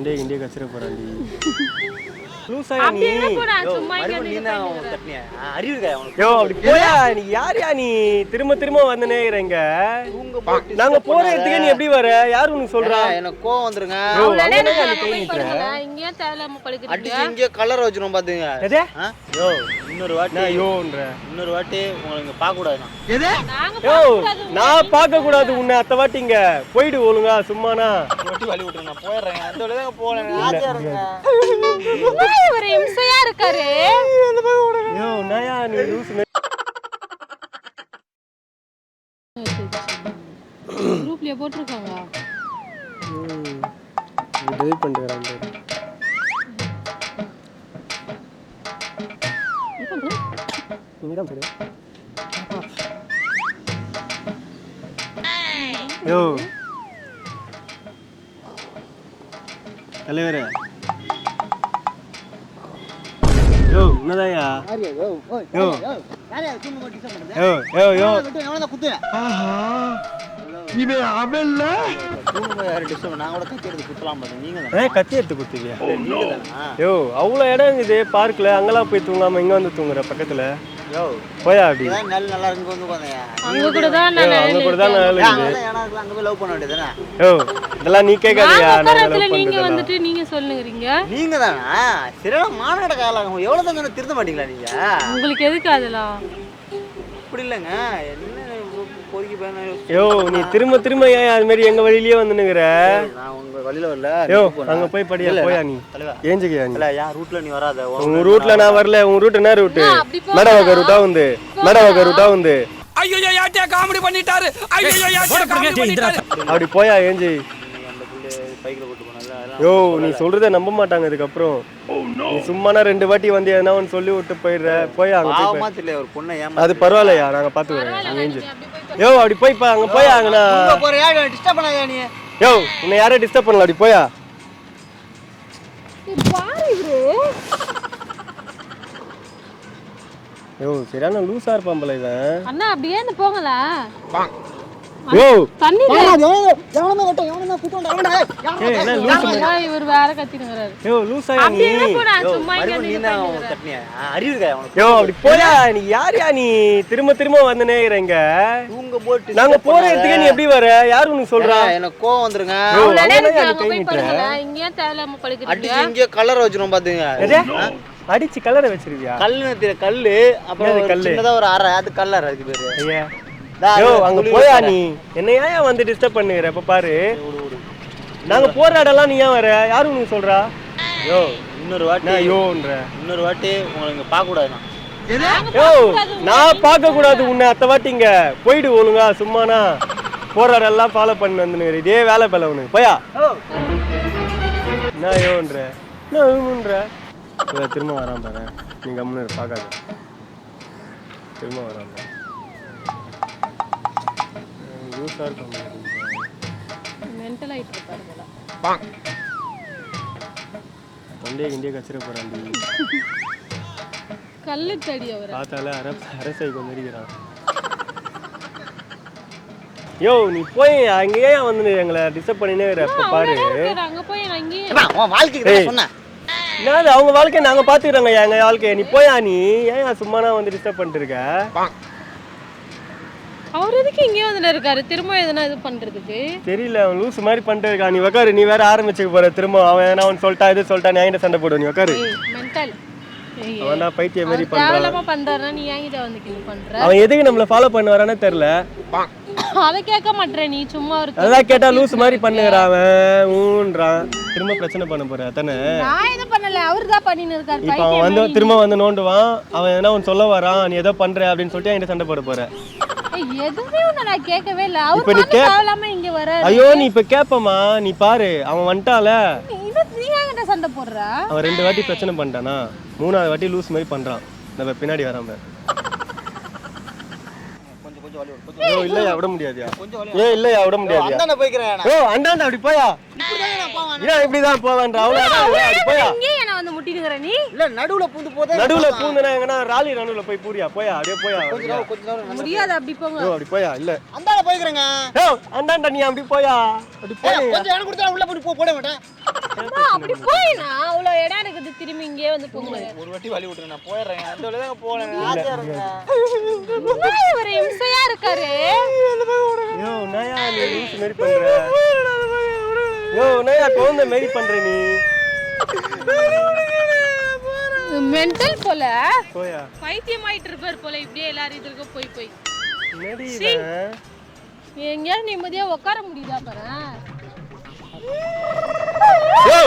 தொண்டே Kinte கச்சிர போறாண்டி. திரும்ப திரும்ப வந்து நேரங்க நாங்க போற இடத்துக்கு நீ எப்படி வர? யாரு உனக்கு சொல்றா? எனக்கு கோவம் வந்துருங்க. இங்க கலர் வச்சிரும் பாத்துங்க. இன்னொரு வாட்டி உங்களுக்கு பார்க்க கூடாது. நான் பார்க்க கூடாது உன்னை. அத்த வாட்டிங்க போயிடு ஒழுங்கா. சும்மானா வழி விட்டுருங்க, நான் போயிடுறேன். அந்த வழியாக போறேன். இருக்காரு குரூப்ல போட்டுருக்காங்க. டெலிட் பண்ணிட்டேன். யோ தலைவரே, யோ என்னதாயா? யோ யோ யோ யோ இவன் அவன்ல நான் கூட கத்தி எடுத்து குத்தலாம் பாத்தேன். நீங்க தான் கத்தி எடுத்து குத்துவியா? யோ அவ்வளோ இடம் இருக்குது பார்க்கில். அங்கெல்லாம் போய் தூங்காம இங்கே வந்து தூங்குற பக்கத்தில். யோ போயா அப்படி நல்லா இருக்கு வந்து உட்காந்தேன். அங்க கூட தான் அங்க போய் லவ் பண்ண வேண்டியதுதானே? யோ இதெல்லாம் நீ கேட்காதியா? நீங்க வந்துட்டு நீங்க சொல்லுங்கறீங்க. நீங்க தானா சிறன மாநாட காலம் எவ்வளவு தான் திருத்த மாட்டீங்களா நீங்க? உங்களுக்கு எதுக்கு அதெல்லாம்? அப்படி இல்லங்க, என்ன பொறுக்கி பேன. யோ நீ திரும்ப திரும்ப ஏன் அது மாதிரி எங்க வழியிலேயே வந்துனுங்கற? நான் உங்க வழியில வரல. யோ அங்க போய் படியா. போயா நீ ஏஞ்சிக்கியா? நீ இல்ல யா ரூட்ல நீ வராத. உன் ரூட்ல நான் வரல. உன் ரூட் என்ன ரூட்? மேடவக ரூட்டா வந்து. மேடவக ரூட்டா வந்து. ஐயோ யாட்டியா காமெடி பண்ணிட்டாரு. ஐயோ யாட்டியா காமெடி பண்ணிட்டாரு. அப்படி போயா ஏஞ்சி. அந்த புள்ள பைக்ல போட்டு போனல. யோ நீ சொல்றத நம்ப மாட்டாங்க இதுக்கு அப்புறம். நீ சும்மானா 2 வாட்டி வந்து என்ன ஒன்னு சொல்லி விட்டு போயிடுற. போய் அங்க போய் பாவமா தெரியல ஒரு பொண்ணை ஏமா. அது பரவாயில்லையா, நாங்க பாத்துக்கறோம். அங்க ஏஞ்சி. யோ அப்படி போய் அங்க போய் அங்கனா போற யாரை டிஸ்டர்ப் பண்ணாத நீ. யோ உன்னை யாரை டிஸ்டர்ப் பண்ணல. அப்படி போயா. பாரு இவரு. யோ சரியான லூசா இருப்பாம்பல இவன். அண்ணா அப்படியே என்ன போங்கல. யோ தண்ணி எவனமே கட்ட எவனமே கூட்டோண்டா அவனே. ஏய் என்ன லூசா இவர் வேற கத்திங்கறாரு. யோ லூசா நீ. அப்படியே போடா சும்மா இங்க நீ தான் கட்டினியா? அறிவுடா அவனுக்கு. யோ அப்படி போயா. நீ யாரையா நீ திரும்ப திரும்ப வந்து நேரங்க தூங்க போட்டு நாங்க போற இடத்துக்கு நீ எப்படி வர? யாரு உனக்கு சொல்றா? எனக்கு கோவம் வந்துருங்க. இங்க தேவலாம படுக்குறீங்க. அடிச்சு இங்க கலர் வச்சிரும் பாத்துங்க. அடிச்சு கலரை வச்சிருவியா? கல்லு அப்புறம் சின்னதா ஒரு அரை அது கலர் அதுக்கு பேரு. ஐயா யோ அங்க போயா. நீ என்ன ஏன் வந்து டிஸ்டர்ப் பண்ணுகிற? இப்ப பாரு நாங்க போற இடம்லாம் நீ ஏன் வர? யாரு உனக்கு சொல்றா? யோ இன்னொரு வாட்டி உங்களுக்கு பார்க்க கூடாது. யோ நான் பார்க்க கூடாது உன்னை. அத்த வாட்டிங்க போயிடு ஒழுங்கா. சும்மானா போற இடம்லாம் ஃபாலோ பண்ணி வந்துனுங்கிற. இதே வேலை பேல உனக்கு. போயா. என்ன யோன்ற என்ன திரும்ப வரான் பாரு. நீ கம்முன்னு பார்க்காத. திரும்ப வரான் பாரு. லூசா இருக்க மென்டல் ஆயிட்டு இருப்பாருல. தொண்டே கிண்டே கச்சிர போறாண்டி. கல்லு தடி அவர பார்த்தால அரசை கொண்டிருக்கிறான். யோ நீ போய் அங்கேயே வந்து எங்களை டிஸ்டர்ப் பண்ணினே இருப்ப பாரு. அங்க போய் நான் இங்கே உன் வாழ்க்கைக்கு சொன்னேன். என்னது அவங்க வாழ்க்கையை நாங்க பாத்துக்கிறோங்க. எங்க வாழ்க்கையை நீ போயா. நீ ஏன் சும்மானா வந்து டிஸ்டர்ப் பண்ணிட்டு இருக்க? அவர் எதுக்கு இங்கே வந்து இருக்காரு? திரும்ப எதனா இது பண்றதுக்கு தெரியல. அவன் லூஸ் மாதிரி பண்ணிட்டு இருக்கான். நீ உக்காரு. நீ வேற ஆரம்பிச்சுக்க போற திரும்ப. அவன் என்ன அவன் சொல்லிட்டா இது சொல்லிட்டா நீ என்கிட்ட சண்டை போடுவ. நீ உக்காரு. மென்டல் அவன் தான் பைத்திய மாதிரி பண்றான். தேவலமா பண்றானா? நீ என்கிட்ட வந்து கிளி பண்ற. அவன் எதுக்கு நம்மள ஃபாலோ பண்ண வரானே தெரியல. அத கேட்க மாட்டற நீ. சும்மா ஒரு அதான் கேட்டா லூஸ் மாதிரி பண்ணுகிறான் அவன். ஊன்றான். திரும்ப பிரச்சனை பண்ண போற அதானே? நான் எதுவும் பண்ணல. அவர் தான் பண்ணின்னு இருக்காரு. இப்போ அவன் வந்து திரும்ப வந்து நோண்டுவான். அவன் என்ன ஒன்னு சொல்ல வரான். நீ ஏதோ பண்ற அப்படின்னு சொல்லிட்டு என்கிட்ட சண்டை போட போற. எதுவுமே நான் கேட்கவே இல்ல. அவர் தேவலாம இங்க வர. ஐயோ நீ இப்ப கேப்பமா. நீ பாரு அவன் வந்துட்டால. நீ என்கிட்ட சண்டை போடுற. அவன் 2 வாட்டி பிரச்சனை பண்ணிட்டானா? 3ஆவது வாட்டி லூஸ் மாதிரி பண்றான். நம்ம பின்னாடி வராம. ஓ இல்லையா விட முடியாதியா? ஏ இல்லையா விட முடியாதியா? அந்தாண்ட போய்க்கறேன். ஓ அந்தாண்ட அப்படி போயா. இப்படி தான் நான் போவேன். இல்ல இப்படி தான் போவேன்ற. அவ்வளவுதான். அப்படி போயா. இங்கே என்ன வந்து முட்டிடுங்கற நீ? இல்ல நடுவுல பூந்து போதே. நடுவுல பூந்துனா எங்கனா ராலி நடுவுல போய் பூரியா. போயா அப்படியே போயா. கொஞ்சம் முடியாது. அப்படி போங்க. ஓ அப்படி போயா. இல்ல அந்தாண்ட போய்க்கறேங்க. ஓ அந்தாண்ட நீ அப்படி போயா. அப்படி போய் கொஞ்சம் எனக்கு கொடுத்தா உள்ள போய் போட மாட்டேன். அப்படி போயினா அவ்வளோ இடம் இருக்குது திரும்பி இங்கே வந்து பொங்குறேன். ஒரு வாட்டி வழி விட்டுருங்க நான் போயிடுறேன். அந்த வழியா தாங்க போறேன். ஆசையா இருக்குங்க. ஒரு இம்சையா இருக்காரு. யோ நயா நீ லூஸ் மாதிரி பண்ற. யோ நயா கோந்த மாதிரி பண்ற நீ. மென்டல் போல. போயா. பைத்தியமாயிட்டு இருப்பார் போல இப்படியே எல்லாரும் இதுக்கு போய் போய். என்னடி எங்கேயாவது நிம்மதியா உட்கார முடியுதா பாரு. யோ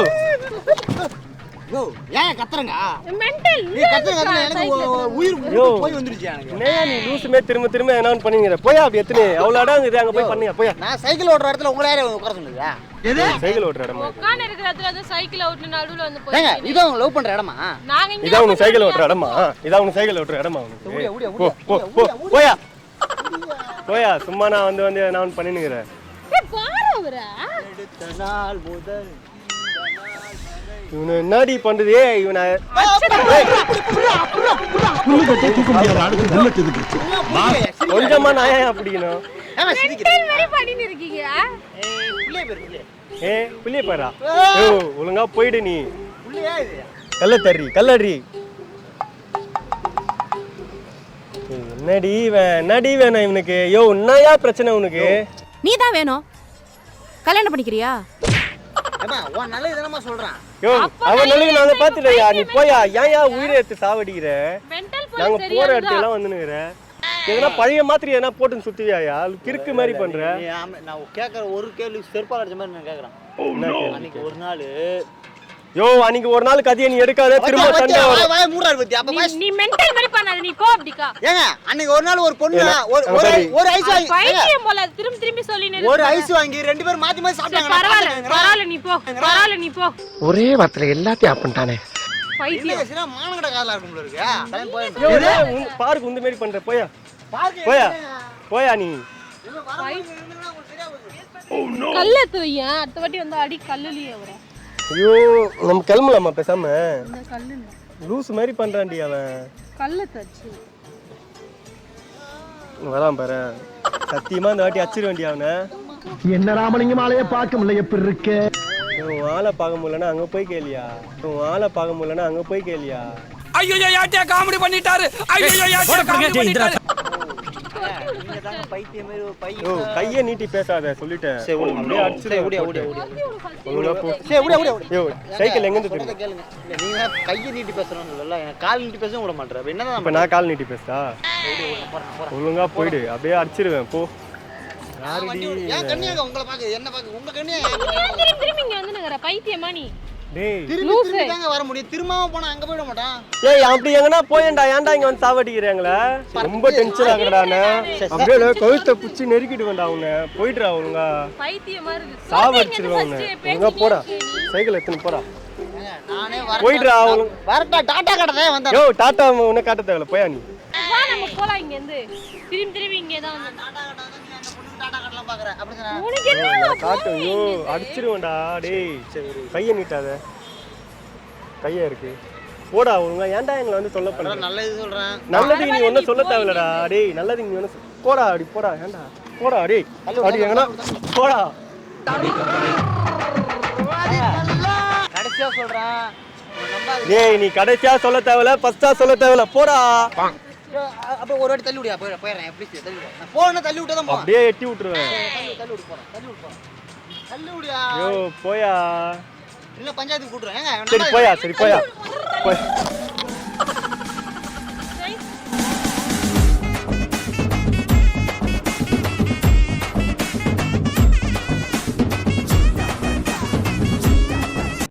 யோ ஏன் கத்துறங்க? மென்டல் நீ கத்துறங்க எனக்கு உயிர் போய் வந்துருச்சு எனக்கு. நயா நீ லூஸ் மாதிரி திரும்ப என்ன பண்ணிங்கற. போயா அப்படி எத்தனை அவ்வளவு இடம் இருக்குது அங்க போய் பண்ணியா போயா. நான் சைக்கிள் ஓட்டுற இடத்துல உங்கள யாரே உட்கார சொன்னீங்க? எது சைக்கிள் ஓட்டுற இடமா? உட்கார்ந்து இருக்கிற இடத்துல வந்து சைக்கிள் ஓட்டுன நடுவுல வந்து போய். ஏங்க இதான் உங்க லவ் பண்ற இடமா? நாங்க இங்க இதான் உங்க சைக்கிள் ஓட்டுற இடமா? இதான் உங்க சைக்கிள் ஓட்டுற இடமா உனக்கு? போயா போயா சும்மா நான் வந்து நான் பண்ணினுக்கிறேன். பாரு அவரா அடுத்த நாள் முதல் இவனை என்னடி பண்றது? இவனை கொஞ்சமா நான் ஏன் அப்படிக்கணும்? ஏமா சிரிக்கிறீங்க? மாதிரி பண்ணிட்டு இருக்கீங்க. புள்ளைய பேர் புள்ளைய. புள்ளிய பாரா. யோ ஒழுங்கா போயிடு நீ. புள்ளையா இது? கல்லடி என்னடி வேணும் இவனுக்கு? யோ என்னயா பிரச்சனை உனக்கு? நீ தான் வேணும். கல்யாணம் பண்ணிக்கிறியா? ஏமா உன் நல்லது தானமா சொல்றான். யோ அவன் நல்லது நான் பாத்துட்டயா. நீ போயா. ஏன் உயிரை எடுத்து சாவடிக்கிற? மென்டல் நாங்க போல போற இடத்துல எல்லாம் வந்துனுக்குற. எதனா பழைய மாத்திரை எதனா போட்டு சுத்துவியாயா? கிறுக்கு மாதிரி பண்ற. நீ நான் கேக்குற ஒரு கேள்வி செருப்பா அடிச்ச மாதிரி நான் கேக்குறேன். அன்னைக்கு ஒரு நாள் யோ அன்னைக்கு ஒரு நாள் கதையை நீ எடுக்காத. திரும்ப சண்டை வரும். வாய் மூடாரு பத்தி அப்ப நீ மென்டல் மாதிரி பண்ணாத. நீ போ அப்படிக்கா. ஏங்க அன்னைக்கு ஒரு நாள் ஒரு பொண்ணு ஒரு ஐஸ் வாங்கி பைத்தியம் போல திரும்பி சொல்லினே ஒரு ஐஸ் வாங்கி ரெண்டு பேரும் மாத்தி மாத்தி சாப்பிட்டாங்க. பரவாயில்ல நீ போ. ஒரே வார்த்தையில எல்லாத்தையும் ஆப் பண்ணிட்டானே. பைத்தியம் இல்ல மானங்கட காலா இருக்கும் போல இருக்கு. யோ பாருக்கு இந்த மாதிரி பண்ற. போயா நீ. கல்ல தூய அடுத்த வாட்டி வந்து அடி கல்லுலயே அவரை. ஐயோ நம்ம கிளம்பலாமா பேசாம? இந்த கல்லு லூஸ் மாதிரி பண்றான்டி அவன். கல்ல தச்சு வரான் பாரு. சத்தியமா இந்த வாட்டி அச்சிர வேண்டிய அவனை. என்ன ராமலிங்க மாலைய பார்க்க முடியல எப்படி இருக்கு? உன் ஆளை பார்க்க முடியலன்னா அங்க போய் கேளியா. ஐயோ யார்ட்டே காமெடி பண்ணிட்டாரு. ஐயோ யார்ட்டே காமெடி பண்ணிட்டாரு. நீங்க தாங்க பைத்தியம் மாதிரி ஒரு பை. யோ கையை நீட்டி பேசாத சொல்லிட்டேன். சரி ஓடு அப்படியே அடிச்சிரு. ஓடியா ஒழுங்கா போ. சரி ஓடியா. யோ சைக்கிள் எங்க இருந்து சொல்றத கேளுங்க. இல்ல நீங்க கையை நீட்டி பேசறன்னு சொல்லல. எனக்கு கால் நீட்டி பேசவும் விட மாட்டற. அப்ப என்னதான் இப்ப நான் கால் நீட்டி பேசா? போறேன். ஒழுங்கா போயிடு. அப்படியே அடிச்சிருவேன் போ. யாருடி? ஏன் கண்ணியாங்க உங்களை பாக்க என்ன பாக்க உங்க கண்ணியா திரும்பி இங்க வந்து நகர பைத்தியமா நீ. டேய் திரும்பி தாங்க வர முடியும். திரும்பவும் போனா அங்க போய்ட மாட்டான். ஏய் அப்படி எங்கனா போயேன்டா. ஏன்டா இங்க வந்து சாவடிக்கிறீங்களா? ரொம்ப டென்ஷன் ஆகுறடானே. அப்படியே கழுத்தை புடிச்சு நெருக்கிடுவேன்டா உன்னை. போய்டுடா ஒழுங்கா. பைத்தியமா இருக்கு. சாவடிச்சிடுவேன் உன்னை. ஒழுங்கா போடா. சைக்கிள் எடுத்துன்னு போடா. நானே வரேன். போய்டுடா ஒழுங்கா. வரட்டா டாடா கடதே வந்தா. யோ டாடா உன்னை காட்ட தேவையில்ல. போயா நீ. வா நம்ம போலாம் இங்க இருந்து. திரும்பி இங்கே தான் வந்து. டாடா கடதே நீ அந்த பொண்ணு டாடா கடலாம் பாக்குற. அப்படி சொன்னா. உனக்கு என்ன காட்டு. யோ அடிச்சிடுவேன்டா. டேய் கையை நீட்டாத. கையா இருக்கு. போடா ஒழுங்கா. ஏன்டா எங்களை வந்து தொல்லை பண்ற? நல்லது சொல்றேன். நல்லது நீ ஒன்னும் சொல்ல தேவையில்லடா. டேய் நல்லது நீ ஒன்னும் போடா. அடி போடா. ஏன்டா போடா. டேய் அடி எங்கனா போடா. கடைசியா சொல்றேன். டேய் நீ கடைசியா சொல்ல தேவையில்ல. ஃபர்ஸ்டா சொல்ல தேவையில்ல. போடா. அப்ப ஒரு வாட்டி தள்ளி விடியா போயிடுறேன். எப்படி தள்ளி விடு. நான் போனா தள்ளி விட்டு தான் போறேன். அப்படியே எட்டி விட்டுருவேன். தள்ளி விட்டு போறேன். தள்ளி விடியா. யோ போயா. இல்ல பஞ்சாயத்துக்கு கூட்டுறேன். சரி போயா. போய்